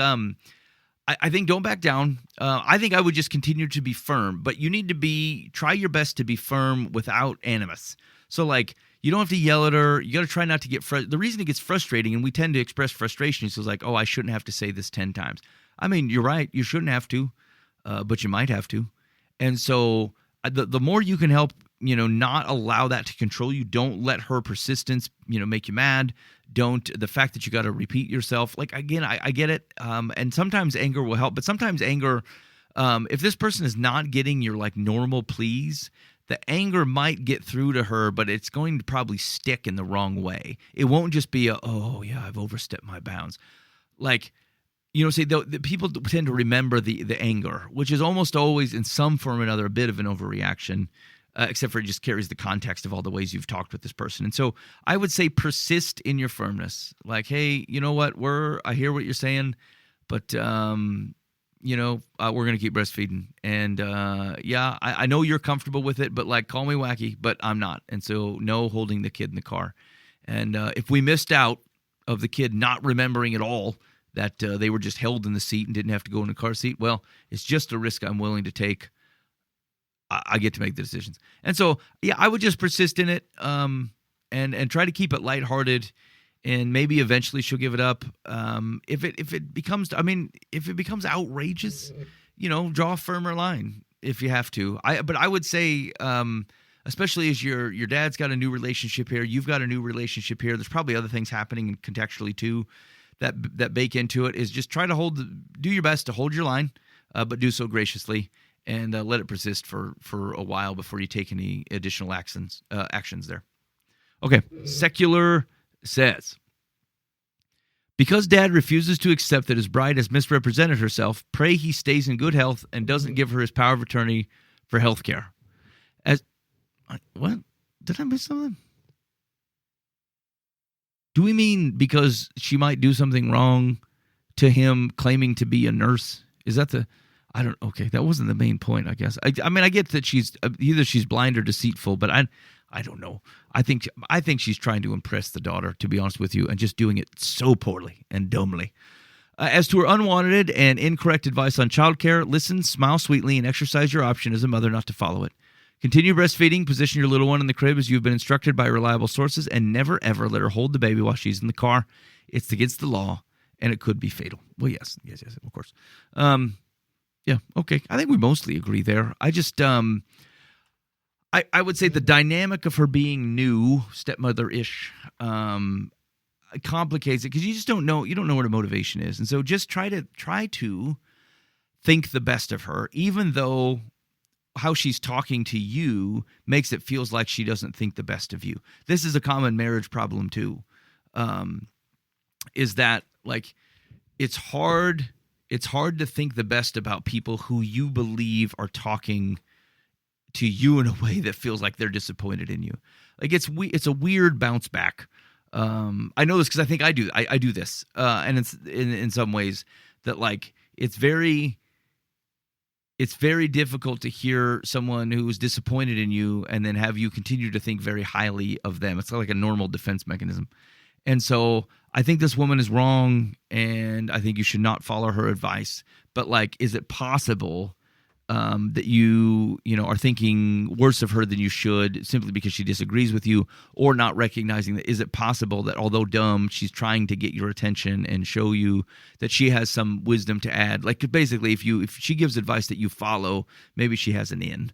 I think don't back down. I think I would just continue to be firm, but you need to try your best to be firm without animus. So like, you don't have to yell at her. You got to try not to get frustrated. The reason it gets frustrating, and we tend to express frustration, is like, oh, I shouldn't have to say this 10 times. I mean, you're right. You shouldn't have to, but you might have to. And so the more you can help, not allow that to control you. Don't let her persistence, make you mad. The fact that you got to repeat yourself. Like, again, I get it. And sometimes anger will help, but sometimes anger, if this person is not getting your like normal pleas, the anger might get through to her, but it's going to probably stick in the wrong way. It won't just be oh yeah, I've overstepped my bounds. Like, the people tend to remember the anger, which is almost always in some form or another a bit of an overreaction, except for it just carries the context of all the ways you've talked with this person. And so I would say persist in your firmness. Like, hey, you know what? I hear what you're saying, but we're going to keep breastfeeding. And yeah, I know you're comfortable with it, but like, call me wacky, but I'm not. And so no holding the kid in the car. And if we missed out of the kid not remembering at all that they were just held in the seat and didn't have to go in the car seat, well, it's just a risk I'm willing to take. I get to make the decisions. And so, yeah, I would just persist in it and try to keep it lighthearted, and maybe eventually she'll give it up. If it becomes outrageous, draw a firmer line if you have to. But I would say, especially as your dad's got a new relationship here, you've got a new relationship here, there's probably other things happening contextually too that bake into it, is just try to do your best to hold your line, but do so graciously. And let it persist for a while before you take any additional actions there. Okay, Secular says, because dad refuses to accept that his bride has misrepresented herself, pray he stays in good health and doesn't give her his power of attorney for health care. What? Did I miss something? Do we mean because she might do something wrong to him claiming to be a nurse? Is that okay, that wasn't the main point, I guess. I mean, I get that she's blind or deceitful, but I don't know. I think she's trying to impress the daughter, to be honest with you, and just doing it so poorly and dumbly. As to her unwanted and incorrect advice on childcare, listen, smile sweetly, and exercise your option as a mother not to follow it. Continue breastfeeding, position your little one in the crib as you've been instructed by reliable sources, and never, ever let her hold the baby while she's in the car. It's against the law, and it could be fatal. Well, yes, of course. Yeah, okay. I think we mostly agree there. I just, I would say the dynamic of her being new, stepmother-ish, complicates it because you just don't know. You don't know what her motivation is, and so just try to think the best of her, even though how she's talking to you makes it feels like she doesn't think the best of you. This is a common marriage problem too. Is that like it's hard. It's hard to think the best about people who you believe are talking to you in a way that feels like they're disappointed in you. Like it's a weird bounce back. I know this because I think I do this, and it's in some ways that like it's very difficult to hear someone who's disappointed in you and then have you continue to think very highly of them. It's like a normal defense mechanism. And so I think this woman is wrong, and I think you should not follow her advice. But like, is it possible that you are thinking worse of her than you should simply because she disagrees with you, or not recognizing that? Is it possible that although dumb, she's trying to get your attention and show you that she has some wisdom to add? Like basically, if she gives advice that you follow, maybe she has an in.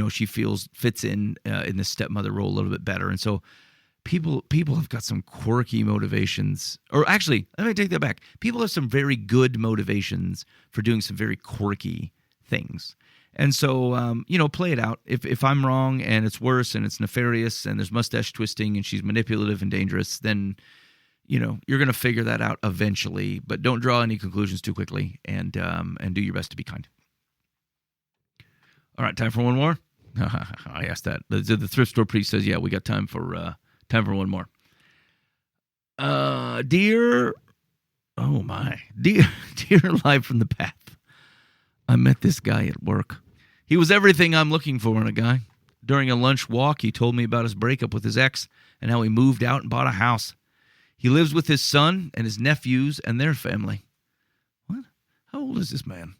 She fits in the stepmother role a little bit better, and so. People have got some quirky motivations. Or actually, let me take that back. People have some very good motivations for doing some very quirky things. And so, play it out. If I'm wrong and it's worse and it's nefarious and there's mustache twisting and she's manipulative and dangerous, then, you're going to figure that out eventually. But don't draw any conclusions too quickly, and do your best to be kind. All right, time for one more? I asked that. The thrift store priest says, yeah, we got time for one more. Dear Live from the Path. I met this guy at work. He was everything I'm looking for in a guy. During a lunch walk, he told me about his breakup with his ex and how he moved out and bought a house. He lives with his son and his nephews and their family. What? How old is this man?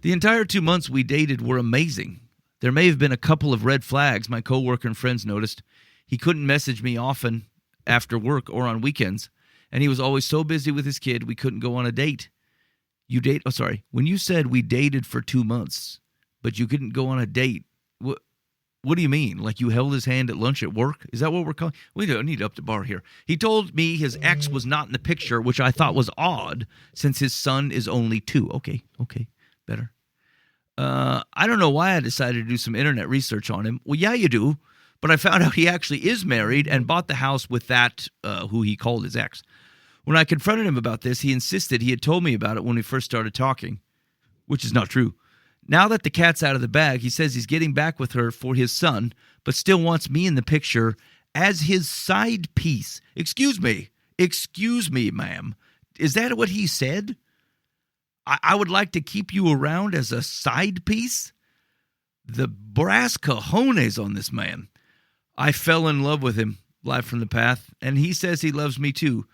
The entire 2 months we dated were amazing. There may have been a couple of red flags my coworker and friends noticed. He couldn't message me often after work or on weekends, and he was always so busy with his kid we couldn't go on a date. When you said we dated for 2 months, but you couldn't go on a date, what do you mean? Like you held his hand at lunch at work? Is that what we're calling? We don't need to up the bar here. He told me his ex was not in the picture, which I thought was odd since his son is only 2. Okay, better. I don't know why I decided to do some internet research on him. Well, yeah, you do. But I found out he actually is married and bought the house with that who he called his ex. When I confronted him about this, he insisted he had told me about it when we first started talking, which is not true. Now that the cat's out of the bag, he says he's getting back with her for his son, but still wants me in the picture as his side piece. Excuse me, ma'am. Is that what he said? I would like to keep you around as a side piece? The brass cojones on this man. I fell in love with him, Live from the Path, and he says he loves me too.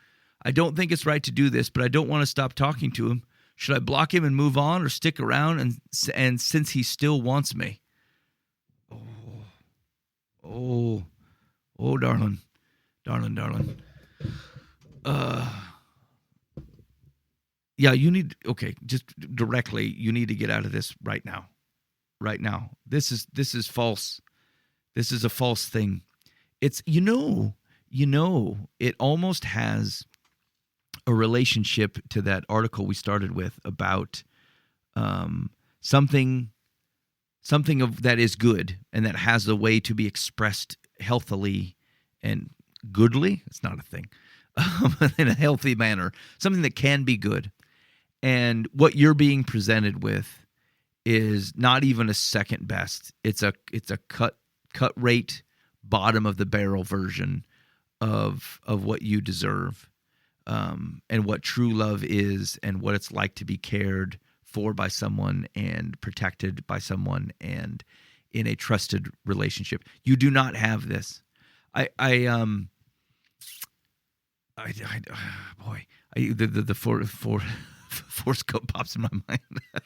I don't think it's right to do this, but I don't want to stop talking to him. Should I block him and move on, or stick around and since he still wants me? Oh, darling. Yeah, just directly, you need to get out of this right now. This is false. This is a false thing. It's, it almost has a relationship to that article we started with about something that is good and that has a way to be expressed healthily and goodly. It's not a thing. In a healthy manner. Something that can be good. And what you're being presented with is not even a second best. It's a cut rate, bottom of the barrel version of what you deserve, and what true love is, and what it's like to be cared for by someone and protected by someone and in a trusted relationship. You do not have this. Force Gump pops in my mind.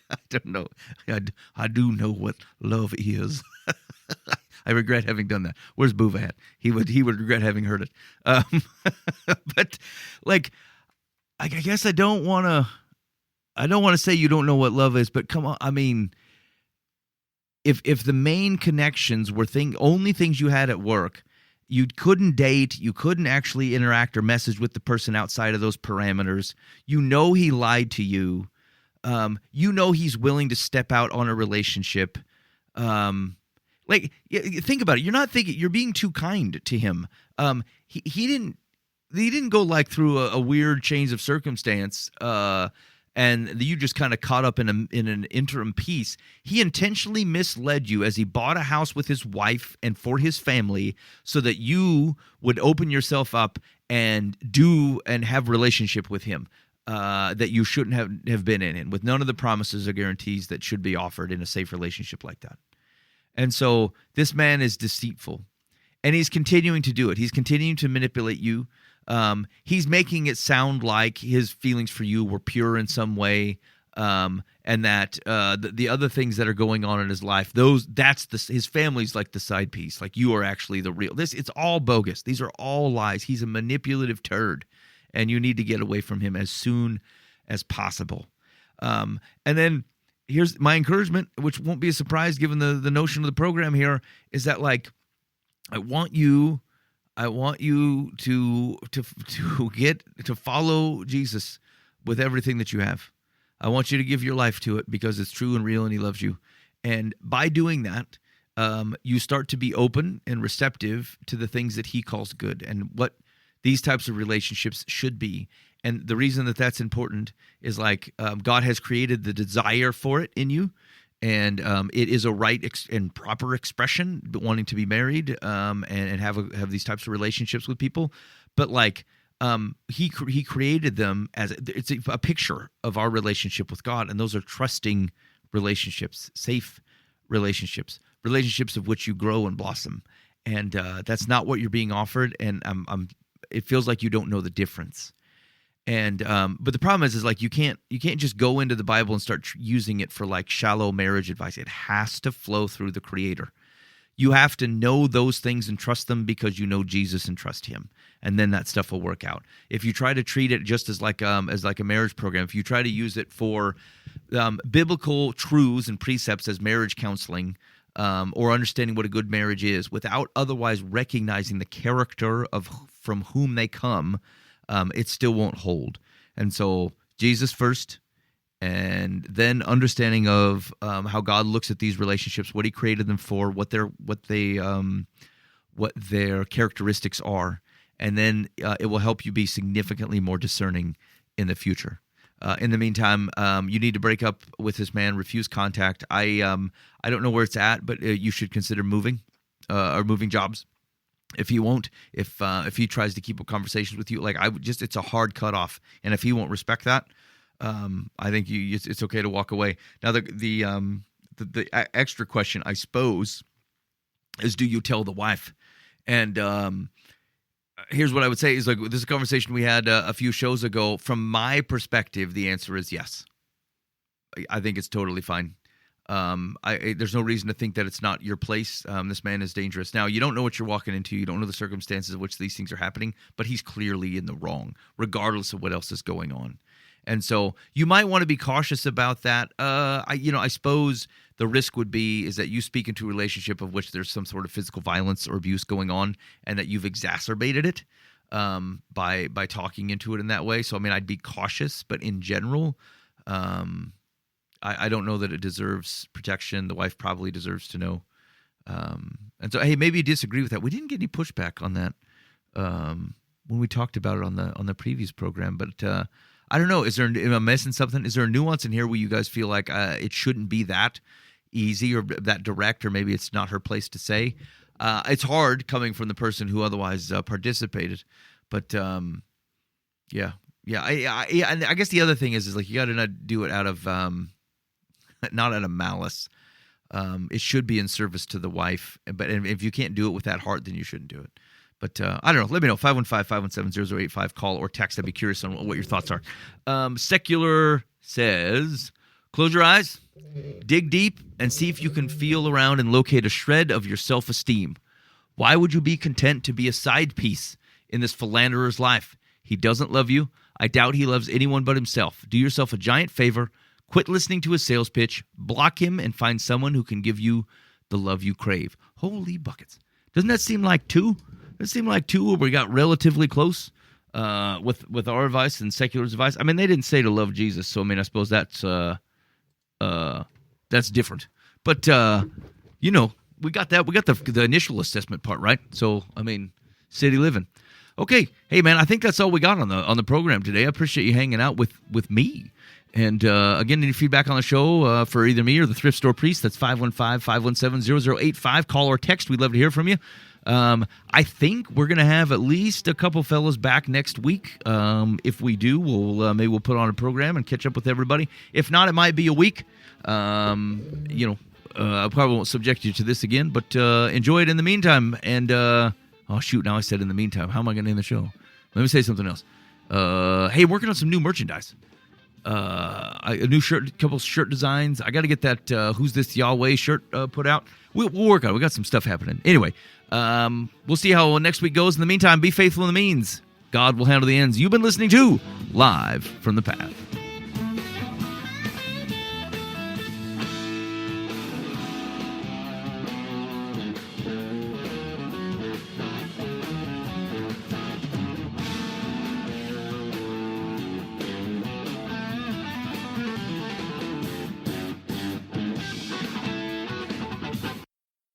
I don't know. I do know what love is. I regret having done that. Where's Boova at? He would regret having heard it. But like, I guess I don't want to say you don't know what love is, but come on. I mean, if the main connections were only things you had at work, you couldn't date, you couldn't actually interact or message with the person outside of those parameters. He lied to you. He's willing to step out on a relationship. Think about it. You're not thinking, you're being too kind to him. He didn't go like through a weird change of circumstance, and you just kind of caught up in an interim piece. He intentionally misled you as he bought a house with his wife and for his family so that you would open yourself up and do and have relationship with him that you shouldn't have been in, with none of the promises or guarantees that should be offered in a safe relationship like that. And so this man is deceitful, and he's continuing to do it. He's continuing to manipulate you. He's making it sound like his feelings for you were pure in some way, and that the other things that are going on in his life, his family's like the side piece. Like, you are actually the real. It's all bogus. These are all lies. He's a manipulative turd, and you need to get away from him as soon as possible. And then here's my encouragement, which won't be a surprise given the notion of the program here, is that, like, I want you to follow Jesus with everything that you have. I want you to give your life to it because it's true and real, and he loves you. And by doing that, you start to be open and receptive to the things that he calls good and what these types of relationships should be. And the reason that that's important is, like, God has created the desire for it in you. And it is a right and proper expression, wanting to be married and have these types of relationships with people. But, like, he created them as it's a picture of our relationship with God, and those are trusting relationships, safe relationships of which you grow and blossom. And that's not what you're being offered. And it feels like you don't know the difference. And but the problem is like you can't just go into the Bible and start using it for, like, shallow marriage advice. It has to flow through the Creator. You have to know those things and trust them because you know Jesus and trust him, and then that stuff will work out. If you try to treat it just as like a marriage program, if you try to use it for biblical truths and precepts as marriage counseling, or understanding what a good marriage is, without otherwise recognizing the character of from whom they come, it still won't hold. And so Jesus first, and then understanding of how God looks at these relationships, what he created them for, what their characteristics are, and then it will help you be significantly more discerning in the future. In the meantime, you need to break up with this man, refuse contact. I don't know where it's at, but you should consider moving or moving jobs. If he won't, if he tries to keep up conversations with you, like, it's a hard cutoff. And if he won't respect that, I think it's okay to walk away. Now, the extra question, I suppose, is, do you tell the wife? And here's what I would say is, like, this is a conversation we had a few shows ago. From my perspective, the answer is yes. I think it's totally fine. There's no reason to think that it's not your place. This man is dangerous. Now, you don't know what you're walking into. You don't know the circumstances in which these things are happening, but he's clearly in the wrong, regardless of what else is going on. And so you might want to be cautious about that. I suppose the risk would be is that you speak into a relationship of which there's some sort of physical violence or abuse going on, and that you've exacerbated it by talking into it in that way. So, I mean, I'd be cautious, but in general, I don't know that it deserves protection. The wife probably deserves to know. And so, hey, maybe you disagree with that. We didn't get any pushback on that when we talked about it on the previous program. But I don't know. Am I missing something? Is there a nuance in here where you guys feel like it shouldn't be that easy or that direct, or maybe it's not her place to say? It's hard coming from the person who otherwise participated. But yeah. I guess the other thing is like you got to not do it out of not out of malice. It should be in service to the wife. But if you can't do it with that heart, then you shouldn't do it. But I don't know. Let me know. 515-517-0085. Call or text. I'd be curious on what your thoughts are. Secular says, close your eyes, dig deep, and see if you can feel around and locate a shred of your self-esteem. Why would you be content to be a side piece in this philanderer's life? He doesn't love you. I doubt he loves anyone but himself. Do yourself a giant favor. Quit listening to his sales pitch. Block him and find someone who can give you the love you crave. Holy buckets. Doesn't that seem like two? It seemed like two where we got relatively close with our advice and secular's advice. I mean, they didn't say to love Jesus, so I mean, I suppose that's different. But we got that. We got the initial assessment part right. So I mean, city living. Okay, hey man, I think that's all we got on the program today. I appreciate you hanging out with me. And again, any feedback on the show for either me or the Thrift Store Priest, that's 515-517-0085. Call or text. We'd love to hear from you. I think we're going to have at least a couple fellows back next week. If we do, maybe we'll put on a program and catch up with everybody. If not, it might be a week. I probably won't subject you to this again, but enjoy it in the meantime. And, oh, shoot, now I said in the meantime. How am I going to end the show? Let me say something else. Hey, working on some new merchandise. A new shirt, couple shirt designs. I got to get that Who's This Yahweh shirt put out. We'll work on it. We got some stuff happening. Anyway, we'll see how next week goes. In the meantime, be faithful in the means. God will handle the ends. You've been listening to Live from the Path.